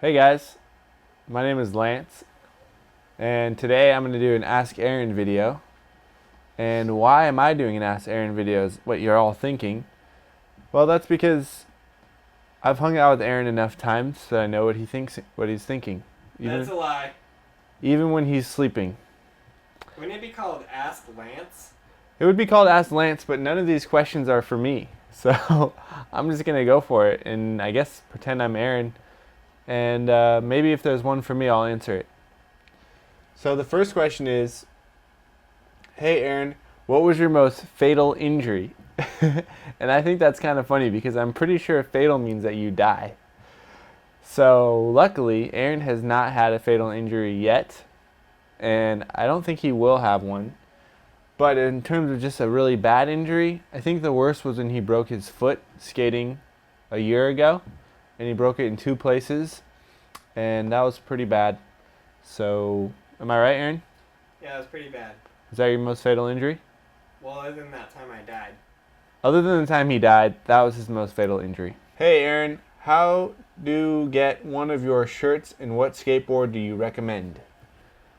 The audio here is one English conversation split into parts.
Hey guys, my name is Lance, and today I'm going to do an Ask Aaron video. And why am I doing an Ask Aaron video is what you're all thinking. Well, that's because I've hung out with Aaron enough times so I know what he thinks, what he's thinking. That's a lie. Even when he's sleeping. Wouldn't it be called Ask Lance? It would be called Ask Lance, but none of these questions are for me. So I'm just going to go for it and I guess pretend I'm Aaron. And maybe if there's one for me, I'll answer it. So the first question is, hey Aaron, what was your most fatal injury? And I think that's kind of funny because I'm pretty sure fatal means that you die. So luckily, Aaron has not had a fatal injury yet, and I don't think he will have one. But in terms of just a really bad injury, I think the worst was when he broke his foot skating a year ago, and he broke it in two places, and that was pretty bad. So, am I right, Aaron? Yeah, it was pretty bad. Is that your most fatal injury? Well, other than that time I died. Other than the time he died, that was his most fatal injury. Hey Aaron, how to get one of your shirts and what skateboard do you recommend?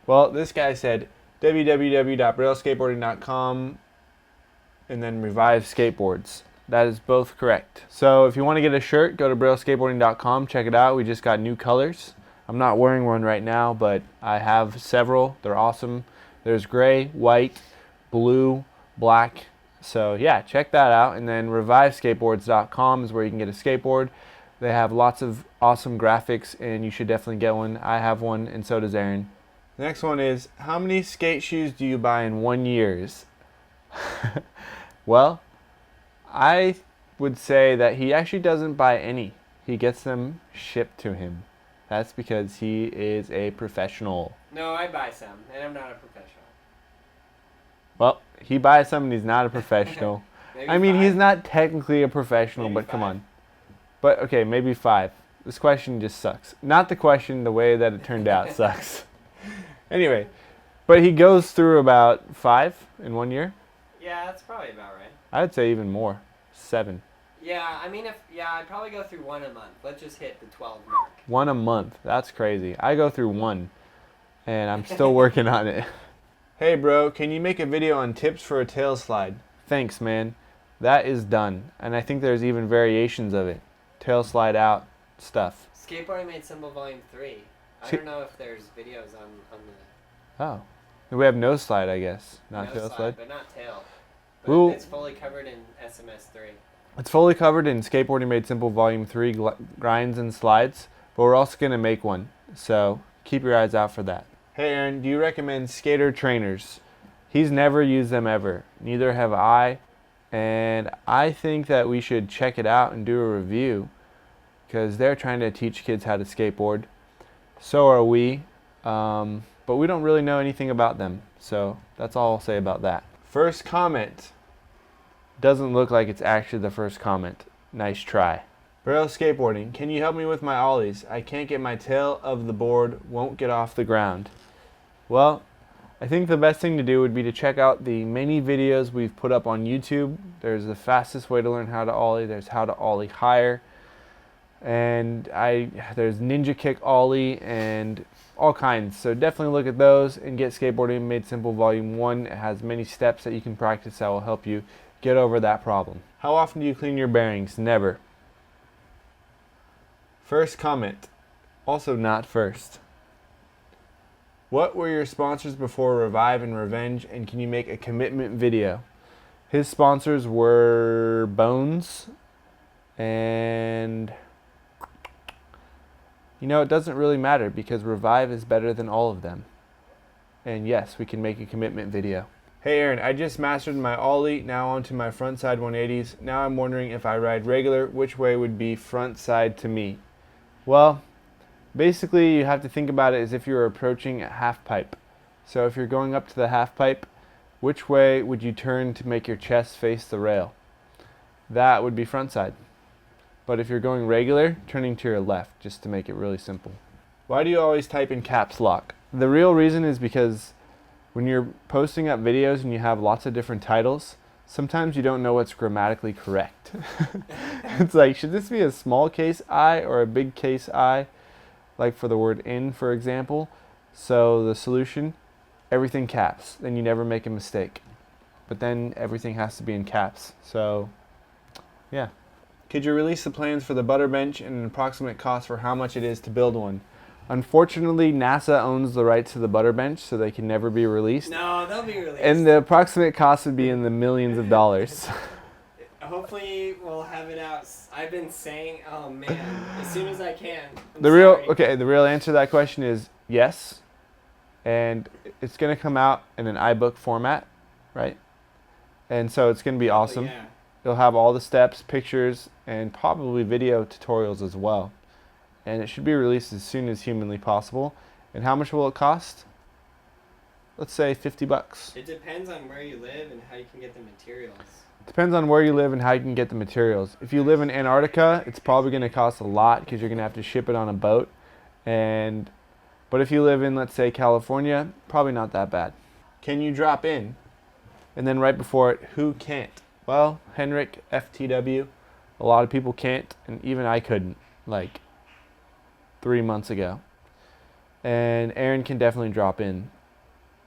Well, this guy said www.brailleskateboarding.com and then Revive Skateboards. That is both correct. So if you want to get a shirt, go to brailleskateboarding.com, check it out. We just got new colors. I'm not wearing one right now, but I have several. They're awesome. There's gray, white, blue, black. So yeah, check that out. And then reviveskateboards.com is where you can get a skateboard. They have lots of awesome graphics and you should definitely get one. I have one and so does Aaron. The next one is, how many skate shoes do you buy in 1 year? Well, I would say that he actually doesn't buy any. He gets them shipped to him. That's because he is a professional. No, I buy some, and I'm not a professional. Well, he buys some and he's not a professional. I mean, he's not technically a professional, Maybe but come 5. on. But okay, maybe 5. This question just sucks. Not the question, the way that it turned out sucks. Anyway, but he goes through about 5 in 1 year. Yeah, that's probably about right. I would say even more. 7. Yeah, I mean, I'd probably go through 1 a month. Let's just hit the 12 mark. 1 a month. That's crazy. I go through 1, and I'm still working on it. Hey bro, can you make a video on tips for a tail slide? Thanks, man. That is done, and I think there's even variations of it. Tail slide out stuff. Skateboarding Made Simple Volume 3. I don't know if there's videos on the... Oh. We have no slide, I guess. Not no tail slide. but not tail. But Ooh. it's fully covered in SMS 3. It's fully covered in Skateboarding Made Simple Volume 3 grinds and slides, but we're also going to make one, so keep your eyes out for that. Hey Aaron, do you recommend skater trainers? He's never used them ever. Neither have I, and I think that we should check it out and do a review because they're trying to teach kids how to skateboard. So are we, but we don't really know anything about them, so that's all I'll say about that. First comment. Doesn't look like it's actually the first comment. Nice try. Braille Skateboarding, can you help me with my ollies? I can't get my tail of the board, won't get off the ground. Well, I think the best thing to do would be to check out the many videos we've put up on YouTube. There's the fastest way to learn how to ollie. There's how to ollie higher. And there's Ninja Kick Ollie and all kinds. So definitely look at those and get Skateboarding Made Simple Volume 1. It has many steps that you can practice that will help you get over that problem. How often do you clean your bearings? Never. First comment. Also not first. What were your sponsors before Revive and Revenge, and can you make a commitment video? His sponsors were Bones and... You know, it doesn't really matter because Revive is better than all of them. And yes, we can make a commitment video. Hey Aaron, I just mastered my ollie, now onto my front side 180s. Now I'm wondering if I ride regular, which way would be front side to me? Well, basically you have to think about it as if you're approaching a half pipe. So if you're going up to the half pipe, which way would you turn to make your chest face the rail? That would be front side. But if you're going regular, turning to your left, just to make it really simple. Why do you always type in caps lock? The real reason is because when you're posting up videos and you have lots of different titles, sometimes you don't know what's grammatically correct. It's like, should this be a small case I or a big case I? like for the word in, for example. So the solution, everything caps. Then you never make a mistake. But then everything has to be in caps. So, yeah. Could you release the plans for the butter bench and an approximate cost for how much it is to build one? Unfortunately, NASA owns the rights to the butter bench, so they can never be released. No, they'll be released. And the approximate cost would be in the millions of dollars. Hopefully, we'll have it out. I've been saying, oh man, as soon as I can. The real answer to that question is yes, and it's going to come out in an iBook format, right? And so it's going to be awesome. Yeah. You'll have all the steps, pictures, and probably video tutorials as well. And it should be released as soon as humanly possible. And how much will it cost? Let's say $50. It depends on where you live and how you can get the materials. Depends on where you live and how you can get the materials. If you live in Antarctica, it's probably going to cost a lot because you're going to have to ship it on a boat. But if you live in, let's say, California, probably not that bad. Can you drop in? And then right before it, who can't? Well, Henrik, FTW. A lot of people can't, and even I couldn't, like 3 months ago. And Aaron can definitely drop in.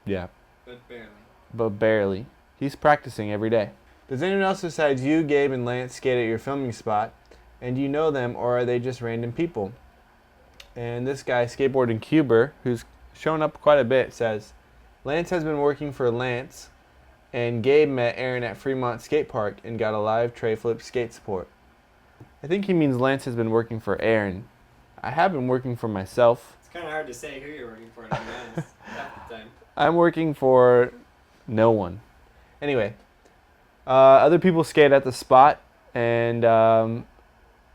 Yeah. But barely. But barely. He's practicing every day. Does anyone else besides you, Gabe, and Lance skate at your filming spot? And do you know them, or are they just random people? And this guy, Skateboarding Cuber, who's shown up quite a bit, says, Lance has been working for Lance, and Gabe met Aaron at Fremont Skate Park and got a live tray flip skate support. I think he means Lance has been working for Aaron. I have been working for myself. It's kind of hard to say who you're working for, to be honest, half the time. I'm working for no one. Anyway, other people skate at the spot, and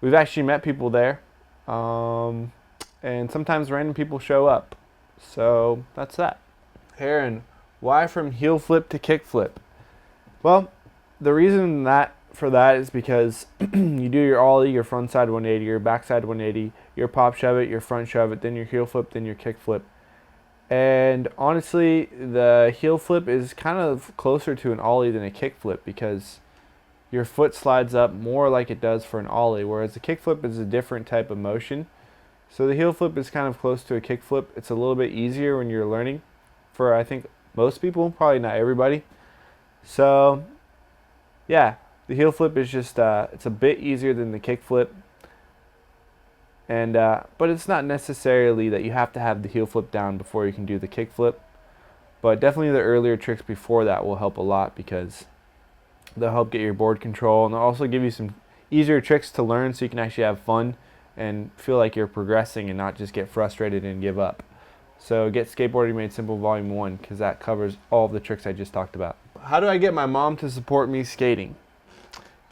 we've actually met people there. And sometimes random people show up. So that's that. Aaron, why from heel flip to kick flip? Well, the reason for that is because you do your ollie, your front side 180, your back side 180, your pop shove it, your front shove it, then your heel flip, then your kick flip. And honestly, the heel flip is kind of closer to an ollie than a kick flip because your foot slides up more like it does for an ollie, whereas the kick flip is a different type of motion. So the heel flip is kind of close to a kick flip. It's a little bit easier when you're learning for, I think, most people, probably not everybody. So, yeah, the heel flip is just, it's a bit easier than the kick flip. And, but it's not necessarily that you have to have the heel flip down before you can do the kick flip. But definitely the earlier tricks before that will help a lot because they'll help get your board control. And they'll also give you some easier tricks to learn so you can actually have fun and feel like you're progressing and not just get frustrated and give up. So get Skateboarding Made Simple Volume 1 because that covers all of the tricks I just talked about. How do I get my mom to support me skating?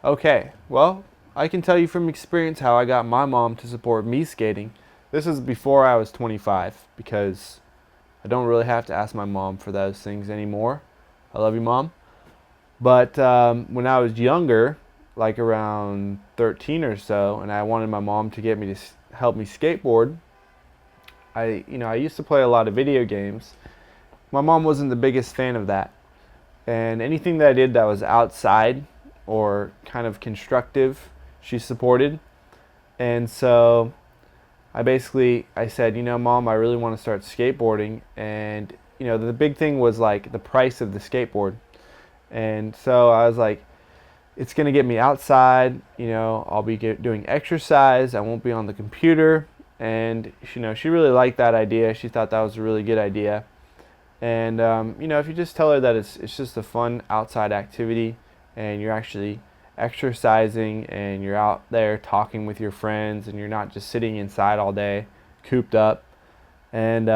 Okay, well, I can tell you from experience how I got my mom to support me skating. This is before I was 25 because I don't really have to ask my mom for those things anymore. I love you, Mom. But when I was younger, like around 13 or so, and I wanted my mom to get me to help me skateboard, I used to play a lot of video games. My mom wasn't the biggest fan of that. And anything that I did that was outside or kind of constructive, she supported. And so I said, Mom, I really want to start skateboarding. And, the big thing was like the price of the skateboard. And so I was like, it's going to get me outside, I'll be doing exercise, I won't be on the computer. And, she really liked that idea. She thought that was a really good idea. And, if you just tell her that it's just a fun outside activity and you're actually exercising and you're out there talking with your friends and you're not just sitting inside all day, cooped up. And,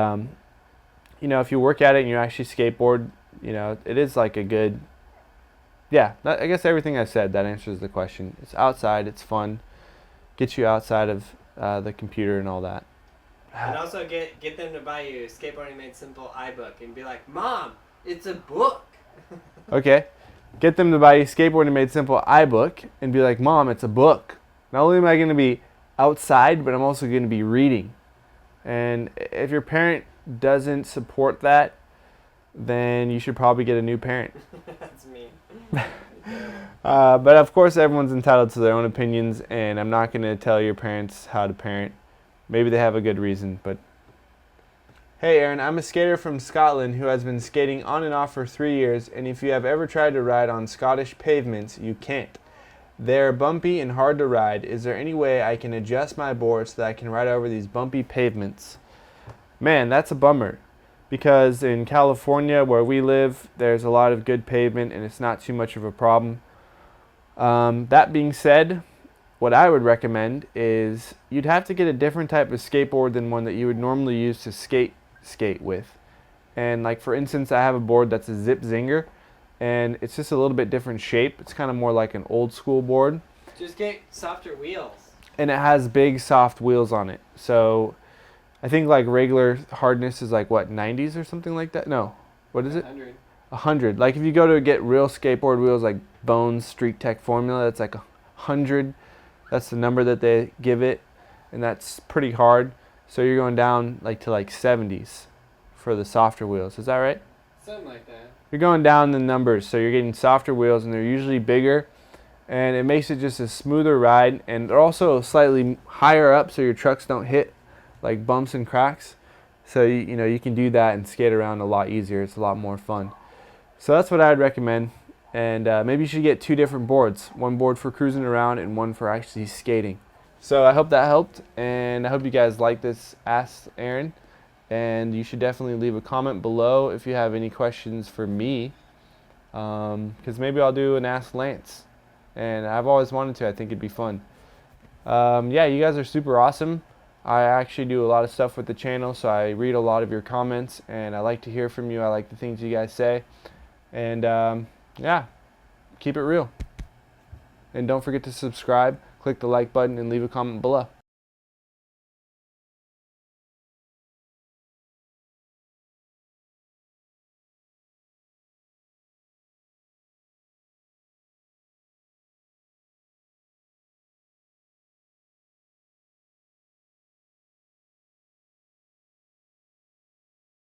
if you work at it and you actually skateboard, it is like a good, I guess everything I said, that answers the question. It's outside, it's fun, gets you outside of the computer and all that. And also get them to buy you Skateboarding Made Simple iBook and be like, Mom, it's a book. Okay. Get them to buy you Skateboarding Made Simple iBook and be like, Mom, it's a book. Not only am I going to be outside, but I'm also going to be reading. And if your parent doesn't support that, then you should probably get a new parent. That's me. But of course, everyone's entitled to their own opinions, and I'm not going to tell your parents how to parent. maybe they have a good reason. But hey Aaron, I'm a skater from Scotland who has been skating on and off for 3 years, and if you have ever tried to ride on Scottish pavements, you can't. They're bumpy and hard to ride. Is there any way I can adjust my board so that I can ride over these bumpy pavements? Man, that's a bummer, because in California where we live, there's a lot of good pavement and it's not too much of a problem. That being said, what I would recommend is you'd have to get a different type of skateboard than one that you would normally use to skate with. And like for instance, I have a board that's a Zip Zinger, and it's just a little bit different shape. It's kind of more like an old school board, Just get softer wheels. and it has big soft wheels on it. So I think like regular hardness is like what, 90s or something like that? No, what is it? 100. 100. Like if you go to get real skateboard wheels like Bones Street Tech Formula, that's like 100. That's the number that they give it, and that's pretty hard. So you're going down like to like 70s for the softer wheels. Is that right? Something like that. You're going down the numbers, so you're getting softer wheels, and they're usually bigger, and it makes it just a smoother ride. And they're also slightly higher up, so your trucks don't hit like bumps and cracks. So you know you can do that and skate around a lot easier. It's a lot more fun. So that's what I'd recommend. And maybe you should get 2 different boards. One board for cruising around and one for actually skating. So I hope that helped, and I hope you guys like this Ask Aaron. And you should definitely leave a comment below if you have any questions for me. Because maybe I'll do an Ask Lance. And I've always wanted to. I think it'd be fun. Yeah, you guys are super awesome. I actually do a lot of stuff with the channel, so I read a lot of your comments, and I like to hear from you. I like the things you guys say. And yeah, keep it real. And don't forget to subscribe, click the like button, and leave a comment below.